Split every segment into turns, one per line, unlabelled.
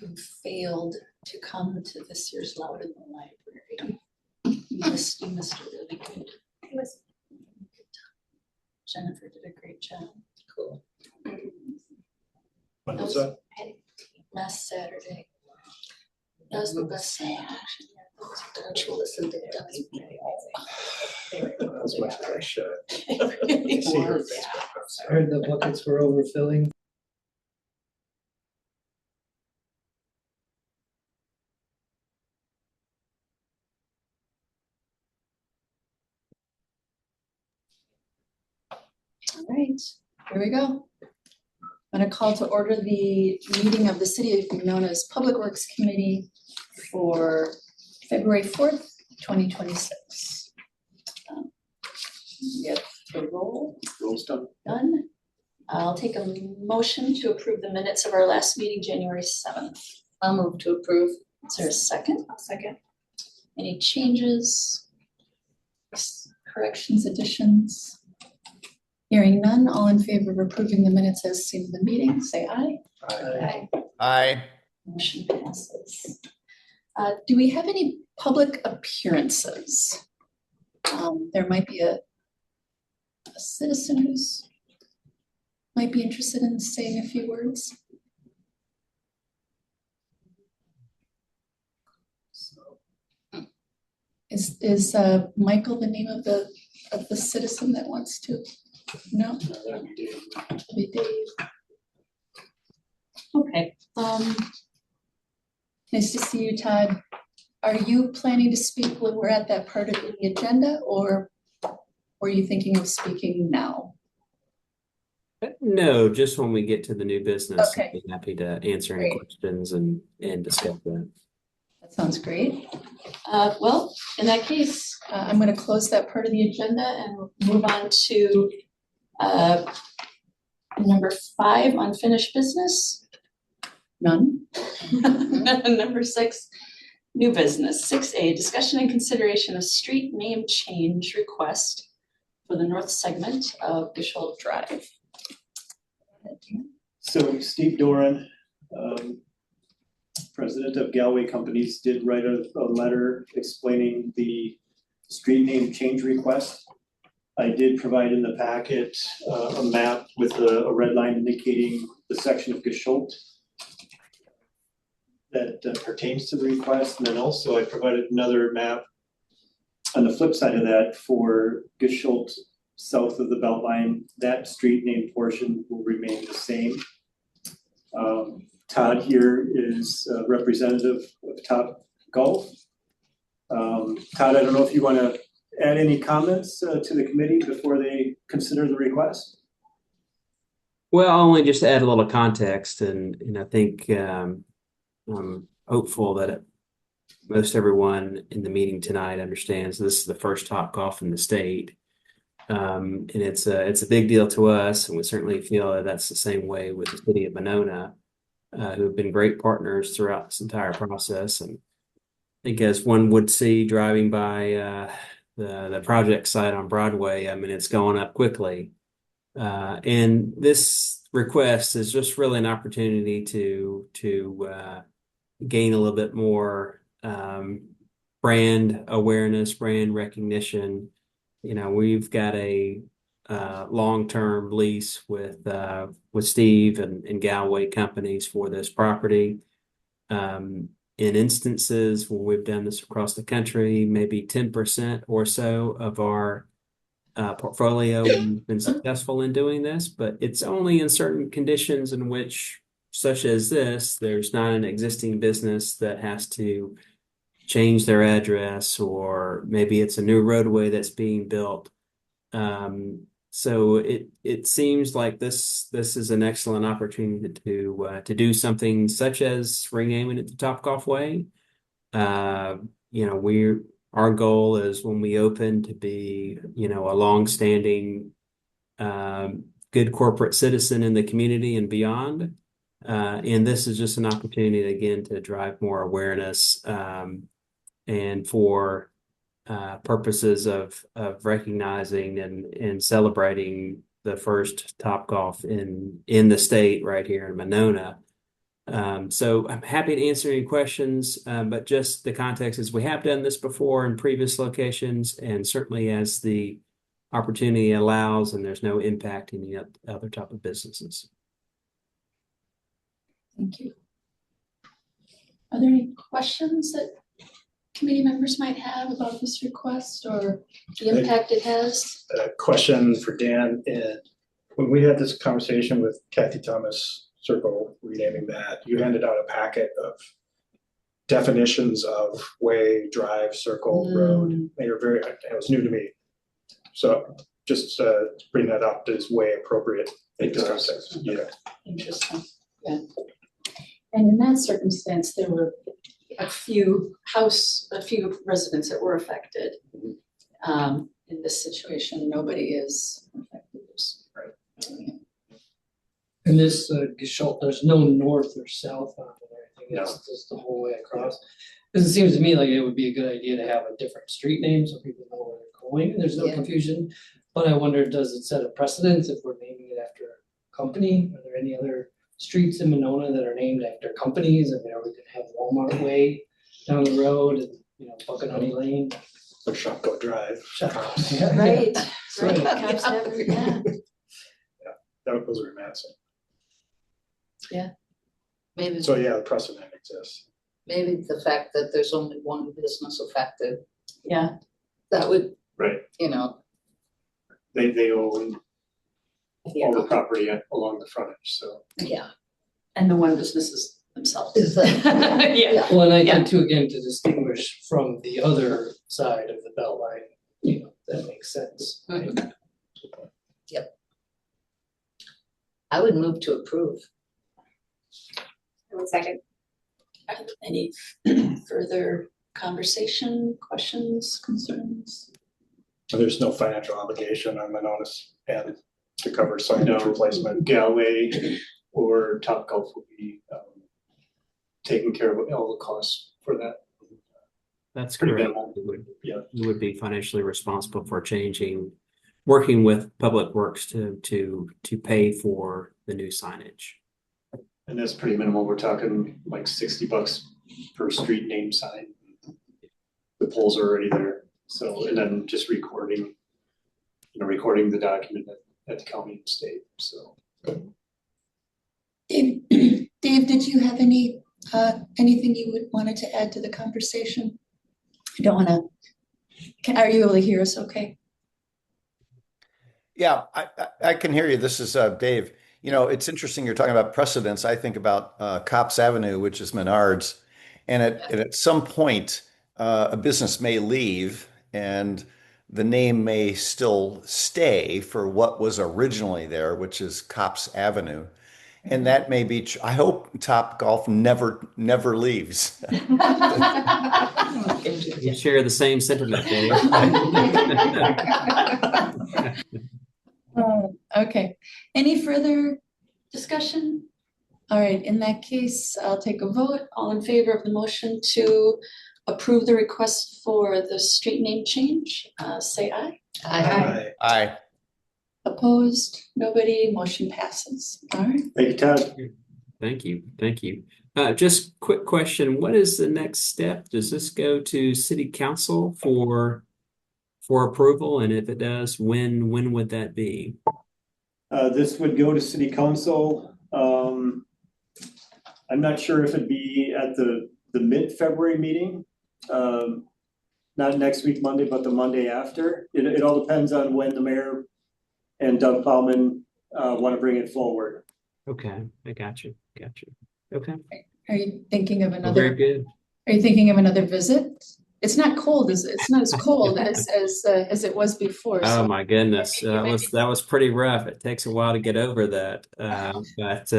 who failed to come to this year's Loud in the Library. You missed a really good. It was Jennifer did a great job. Cool.
When was that?
Last Saturday. That was the best selection. Don't you listen to that?
That was much better show.
It
See her
was.
Facebook.
I heard the buckets were overfilling.
All right, here we go. I'm going to call to order the meeting of the City of Monona's Public Works Committee for February 4th, 2026. We have the roll
Roll's done.
done. I'll take a motion to approve the minutes of our last meeting, January 7th. I'll move to approve. Is there a second? I'll second. Any changes, corrections, additions? Hearing none, all in favor of approving the minutes as seen in the meeting, say aye.
Aye.
Aye.
Motion passes. Do we have any public appearances? There might be a citizen who's might be interested in saying a few words. Is Michael the name of the citizen that wants to? No,
That'd be Dave.
it'll be Dave. Okay. Nice to see you, Todd. Are you planning to speak when we're at that part of the agenda, or were you thinking of speaking now?
No, just when we get to the new business,
Okay.
I'd be happy to answer any
Great.
questions and discuss that.
That sounds great. Well, in that case, I'm going to close that part of the agenda and move on to number 5, unfinished business. None. Number 6, new business. 6A, discussion and consideration of street name change request for the north segment of Gisholt Drive.
So Steve Doran, president of Galway Companies, did write a letter explaining the street name change request. I did provide in the packet a map with a red line indicating the section of Gisholt that pertains to the request. And then also I provided another map on the flip side of that for Gisholt south of the Beltline. That street name portion will remain the same. Todd here is a representative of Top Golf. Todd, I don't know if you want to add any comments to the committee before they consider the request.
Well, I'll only just add a little context, and I think I'm hopeful that most everyone in the meeting tonight understands this is the first Top Golf in the state. And it's a big deal to us, and we certainly feel that that's the same way with the city of Monona, who have been great partners throughout this entire process. And I think as one would see driving by the project site on Broadway, I mean, it's going up quickly. And this request is just really an opportunity to gain a little bit more brand awareness, brand recognition. You know, we've got a long-term lease with Steve and Galway Companies for this property. In instances where we've done this across the country, maybe 10% or so of our portfolio we've been successful in doing this, but it's only in certain conditions in which, such as this, there's not an existing business that has to change their address, or maybe it's a new roadway that's being built. So it seems like this is an excellent opportunity to do something such as renaming it the Topgolf Way. You know, our goal is when we open to be, you know, a long-standing good corporate citizen in the community and beyond. And this is just an opportunity again to drive more awareness and for purposes of recognizing and celebrating the first Topgolf in the state right here in Monona. So I'm happy to answer any questions, but just the context is we have done this before in previous locations, and certainly as the opportunity allows and there's no impact in any other type of businesses.
Thank you. Are there any questions that committee members might have about this request or the impact it has?
A question for Dan. And when we had this conversation with Kathy Thomas Circle, renaming that, you handed out a packet of definitions of way, drive, circle, road. And you're it was new to me. So just bring that up is way appropriate in this context. Yeah.
Interesting, yeah. And in that circumstance, there were a few residents that were affected. In this situation, nobody is affected.
And this Gestalt, there's no north or south on it or anything,
No.
it's just the whole way across. Because it seems to me like it would be a good idea to have a different street name so people know where they're going and there's no
Yeah.
confusion. But I wonder, does it set a precedence if we're naming it after a company? Are there any other streets in Monona that are named after companies? I mean, are we gonna have Walmart Way down the road and, Bucket Honey Lane?
Or Shopko Drive.
Yeah.
Right,
So-
right, cops never, yeah.
Those are Madison.
Maybe,
So yeah, the precedent exists.
maybe the fact that there's only one business affected,
Yeah,
that would,
Right, they own all the property along the frontage, so.
yeah.
and the one businesses themselves.
Is that-
Yeah,
Well, and I
Yeah.
think too, again, to distinguish from the other side of the belt line, that makes sense.
Mhm. Yep. I would move to approve.
I would second.
any further conversation, questions, concerns?
There's no financial obligation on Monona's end to cover signage
No,
replacement.
Galway or Topgolf will be taking care of all the costs for that.
That's
Pretty
correct.
minimal. Yeah.
You would be financially responsible for working with Public Works to pay for the new signage.
And that's pretty minimal. We're talking like $60 per street name sign. The poles are already there. So, and then just recording the document at the county and state, so.
Dave, did you have anything you wanted to add to the conversation? I don't wanna, are you able to hear us okay?
Yeah, I can hear you. This is Dave. It's interesting you're talking about precedents. I think about Cops Avenue, which is Menards, and at some point, a business may leave and the name may still stay for what was originally there, which is Cops Avenue. And that may be, I hope Topgolf never leaves.
You share the same sentiment, Dave.
Okay, any further discussion? All right, in that case, I'll take a vote. All in favor of the motion to approve the request for the street name change, say aye.
Aye.
Opposed? Nobody? Motion passes. All right.
Thank you, Todd.
Thank you. Just quick question. What is the next step? Does this go to City Council for approval? And if it does, when would that be?
This would go to City Council. I'm not sure if it'd be at the mid-February meeting. Not next week, Monday, but the Monday after. It all depends on when the mayor and Doug Plowman want to bring it forward.
Okay, I got you. Okay,
Are you thinking of
well, very
another,
good.
are you thinking of another visit? It's not cold, it's not as cold as it was before.
Oh
So
my goodness,
you might
that was pretty rough. It takes a while to get over that. But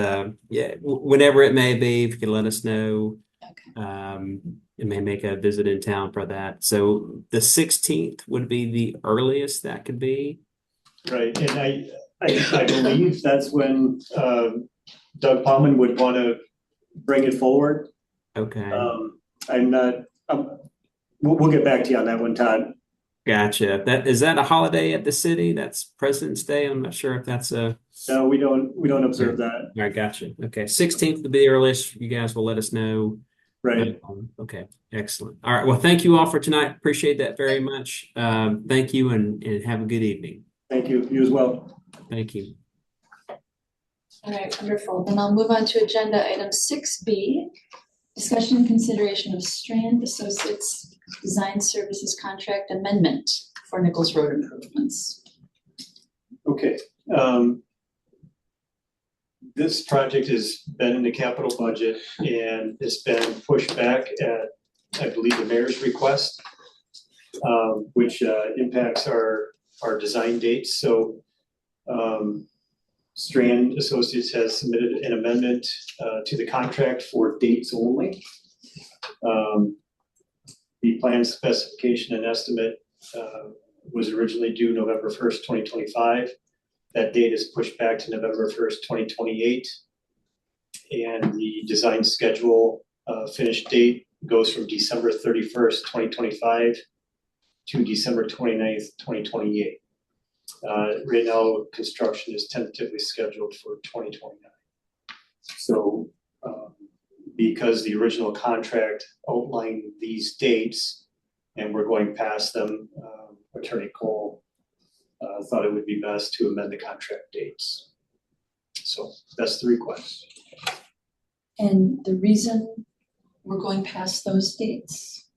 yeah, whenever it may be, if you can let us know.
Okay.
It may make a visit in town for that. So the 16th would be the earliest that could be.
Right, and I believe that's when Doug Plowman would want to bring it forward.
Okay.
I'm not, we'll get back to you on that one, Todd.
Gotcha. Is that a holiday at the city? That's President's Day. I'm not sure if that's a.
No, we don't observe that,
I gotcha. Okay, 16th will be the earliest. You guys will let us know.
right?
Okay, excellent. All right. Well, thank you all for tonight. Appreciate that very much. Thank you and have a good evening.
Thank you, you as well.
Thank you.
All right, wonderful. Then I'll move on to agenda item 6B, discussion and consideration of Strand Associates Design Services Contract Amendment for Nichols Road improvements.
Okay, this project has been in the capital budget and it's been pushed back at, I believe, the mayor's request, which impacts our design dates. So Strand Associates has submitted an amendment to the contract for dates only. The plan specification and estimate was originally due November 1st, 2025. That date is pushed back to November 1st, 2028. And the design schedule finish date goes from December 31st, 2025 to December 29th, 2028. Right now, construction is tentatively scheduled for 2029. So because the original contract outlined these dates and we're going past them, Attorney Cole thought it would be best to amend the contract dates. So that's the request.
And the reason we're going past those dates?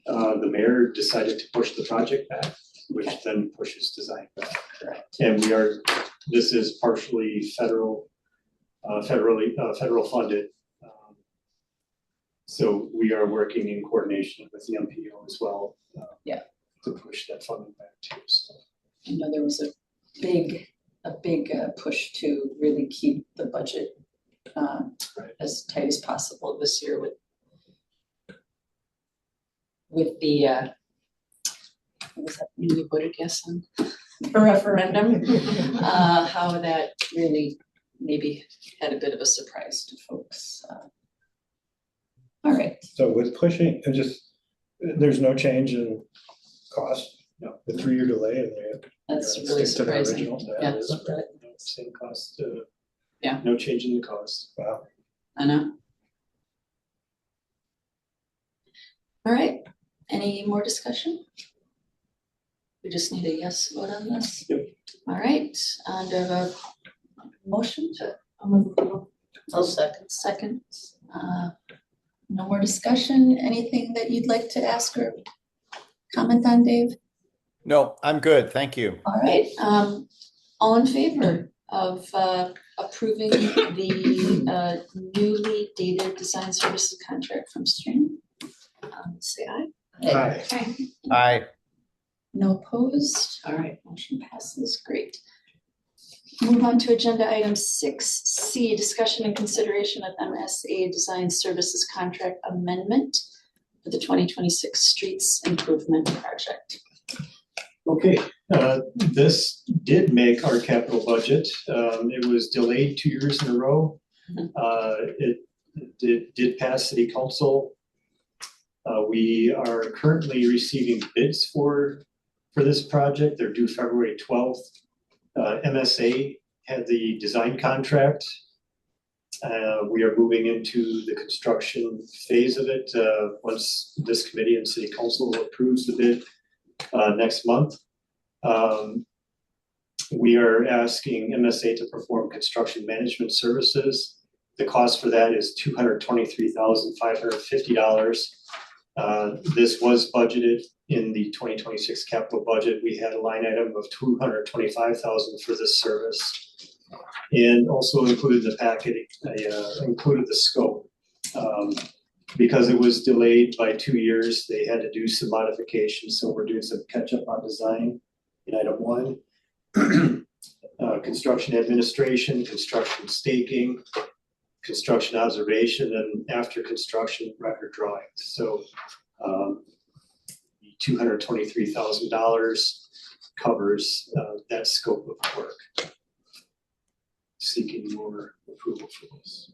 The mayor decided to push the project back, which then pushes design back.
Correct.
And this is partially federal funded. So we are working in coordination with the MPO as well. To push that funding back too. So.
I know there was a big push to really keep the budget as tight as possible this year with the what was that thing you voted yes on? A referendum. How that really maybe had a bit of a surprise to folks. All right.
So with pushing, there's no change in cost?
No.
The 3-year delay and
That's
stick
really
to the
surprising.
original?
Yeah.
Same cost.
Yeah.
No change in the cost.
Wow.
I know. All right, any more discussion? We just need a yes vote on this?
Yep.
All right, and do I have a motion to,
I'll second.
second, no more discussion, anything that you'd like to ask or comment on, Dave?
No, I'm good. Thank you.
All right, all in favor of approving the newly dated design services contract from Stream? Say aye.
Hi.
Aye.
No opposed? All right, motion passes. Great. Move on to agenda item 6C, discussion and consideration of MSA Design Services Contract Amendment for the 2026 Streets Improvement Project.
Okay, this did make our capital budget. It was delayed 2 years in a row. It did pass city council. We are currently receiving bids for this project. They're due February 12th. MSA had the design contract. We are moving into the construction phase of it once this committee and city council approves the bid next month. We are asking MSA to perform construction management services. The cost for that is $223,550. This was budgeted in the 2026 capital budget. We had a line item of $225,000 for this service, and also included in the packet, included the scope. Because it was delayed by 2 years, they had to do some modifications, so we're doing some catch up on design in item 1. Construction administration, construction staking, construction observation, and after construction record drawings. So $223,000 covers that scope of work. Seeking your approval for this.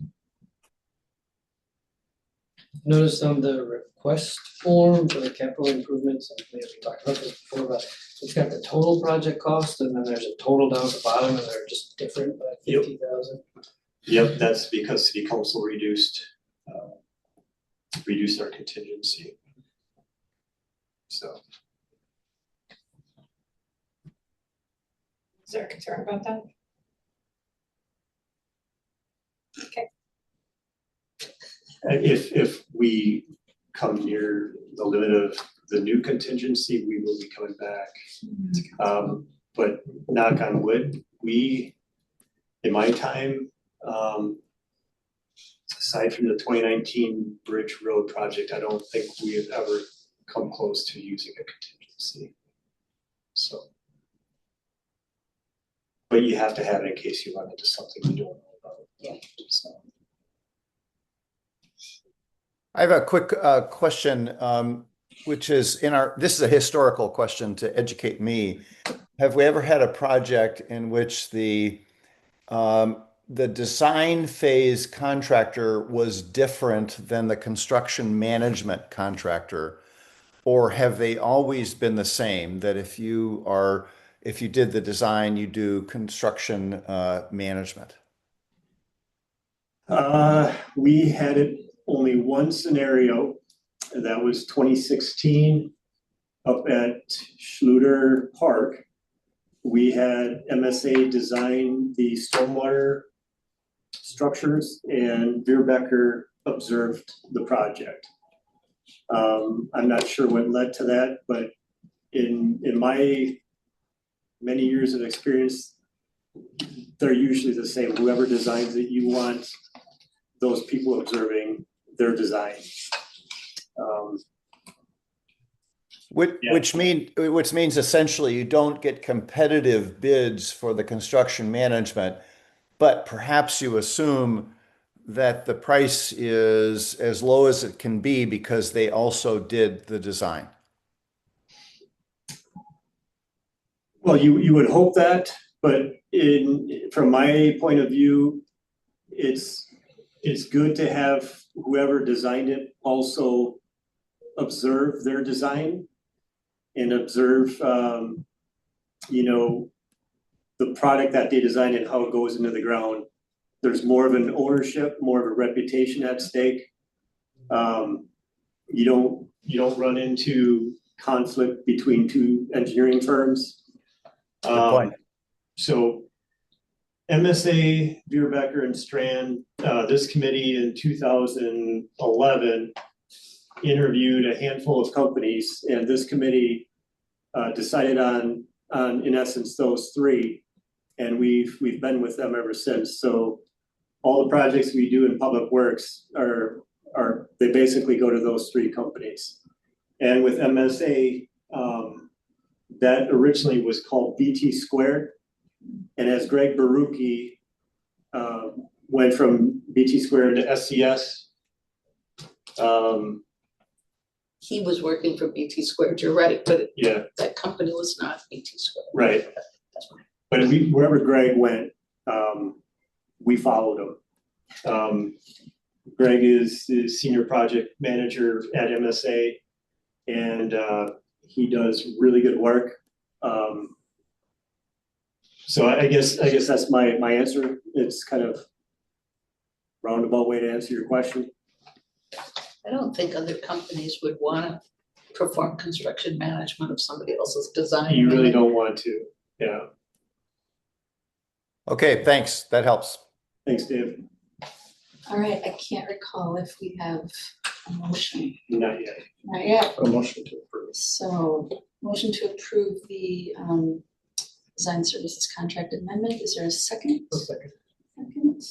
Notice on the request form for the capital improvements, and maybe we talked about this before, but it's got the total project cost and then there's a total down at the bottom and they're just different by
Yep.
50,000.
Yep, that's because city council reduced our contingency. So,
Is there a concern about that?
if we come near the limit of the new contingency, we will be coming back. But knock on wood, in my time, aside from the 2019 Bridge Road project, I don't think we have ever come close to using a contingency. So, but you have to have it in case you run into something you don't know about.
Yeah.
So.
I have a quick question, which is this is a historical question to educate me. Have we ever had a project in which the design phase contractor was different than the construction management contractor? Or have they always been the same, that if you did the design, you do construction management?
We had it only one scenario, and that was 2016 up at Schluter Park. We had MSA design the stormwater structures and Veerbecker observed the project. I'm not sure what led to that, but in my many years of experience, they're usually the same. Whoever designs it, you want those people observing their design.
Which means essentially you don't get competitive bids for the construction management, but perhaps you assume that the price is as low as it can be because they also did the design.
Well, you would hope that, but from my point of view, it's good to have whoever designed it also observe their design and observe, the product that they designed and how it goes into the ground. There's more of an ownership, more of a reputation at stake. You don't run into conflict between two engineering firms.
Good point.
So MSA, Veerbecker and Strand, this committee in 2011 interviewed a handful of companies, and this committee decided on in essence those three, and we've been with them ever since. So all the projects we do in public works they basically go to those three companies. And with MSA, that originally was called BT Squared. And as Greg Barucki went from BT Squared to SCS,
He was working for BT Squared, you're right, but
yeah,
that company was not BT Squared.
right.
That's right.
But wherever Greg went, we followed him. Greg is senior project manager at MSA, and he does really good work. So I guess that's my answer. It's kind of roundabout way to answer your question.
I don't think other companies would want to perform construction management of somebody else's design.
You really don't want to, yeah.
Okay, thanks. That helps.
Thanks, Dave.
All right, I can't recall if we have a motion.
Not yet.
Not yet.
A motion to approve.
So motion to approve the design services contract amendment. Is there a second?
A second.
Second.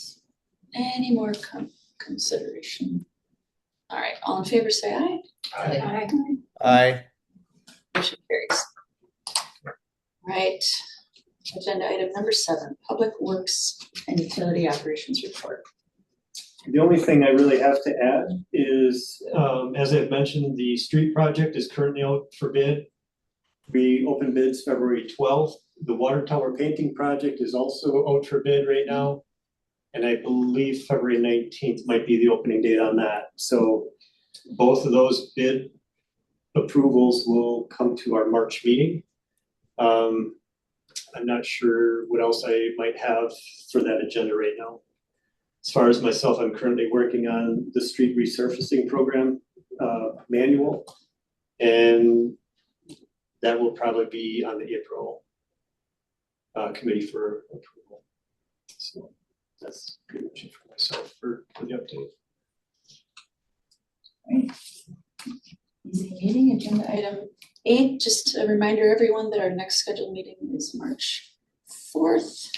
Any more consideration? All right, all in favor, say aye.
Aye.
Aye.
Motion carries. All right, agenda item number 7, Public Works and Utility Operations Report.
The only thing I really have to add is, as I've mentioned, the street project is currently out for bid. We opened bids February 12th. The water tower painting project is also out for bid right now. And I believe February 19th might be the opening date on that. So Both of those bid approvals will come to our March meeting. I'm not sure what else I might have for that agenda right now. As far as myself, I'm currently working on the street resurfacing program manual, and that will probably be on the April committee for approval. So that's pretty much it for myself for the update.
Easy meeting, agenda item 8, just a reminder everyone that our next scheduled meeting is March 4th.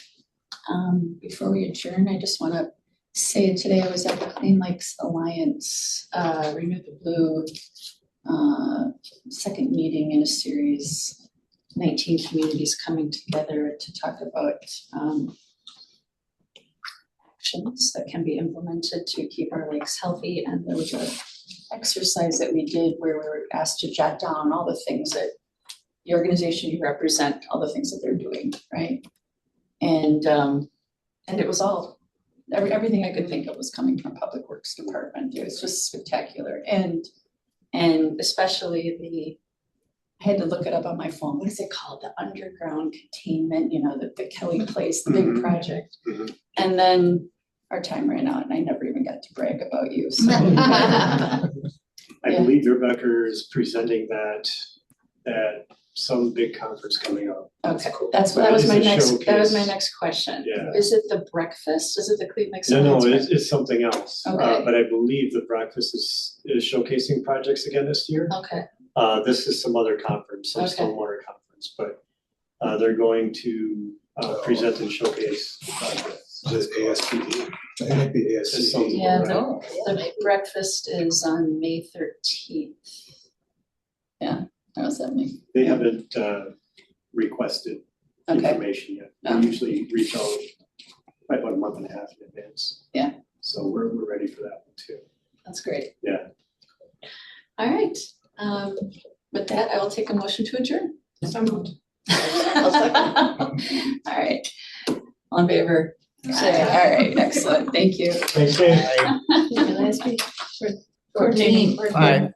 Before we adjourn, I just want to say today I was at the Clean Lakes Alliance Renew the Blue second meeting in a series, 19 communities coming together to talk about actions that can be implemented to keep our lakes healthy. And there was a exercise that we did where we were asked to jot down all the things that the organization you represent, all the things that they're doing, right? And it was all everything I could think of was coming from Public Works Department. It was just spectacular, and especially I had to look it up on my phone. What is it called? The underground containment, the Kelly Place, the big project. And then our time ran out and I never even got to brag about you. So
I
Yeah.
believe Becker is presenting that at some big conference coming up.
okay,
Cool.
that was
That
my
is a
next
showcase.
question.
Yeah.
Is it the breakfast? Is it the Clean Lakes
No,
Alliance
it's, it's something else.
Okay.
But I believe the breakfast is showcasing projects again this year.
Okay,
This is some other conference, some
Okay.
stormwater conference, but they're going to present and showcase projects.
Just ASPD. It might be
It's
ASCD.
something,
Yeah,
right?
Oh, yeah,
the
maybe.
breakfast is on May 13th. Yeah, that was that me.
They haven't requested
Okay,
information yet. They
Oh.
usually reach out right about a month and a half in advance.
Yeah.
So we're ready for that one too.
that's great.
Yeah.
All right, with that, I will take a motion to adjourn.
So moved.
All right, all in favor? Say, all right, excellent, thank you.
Thanks, Dave.
Your last speech?
14.
Aye.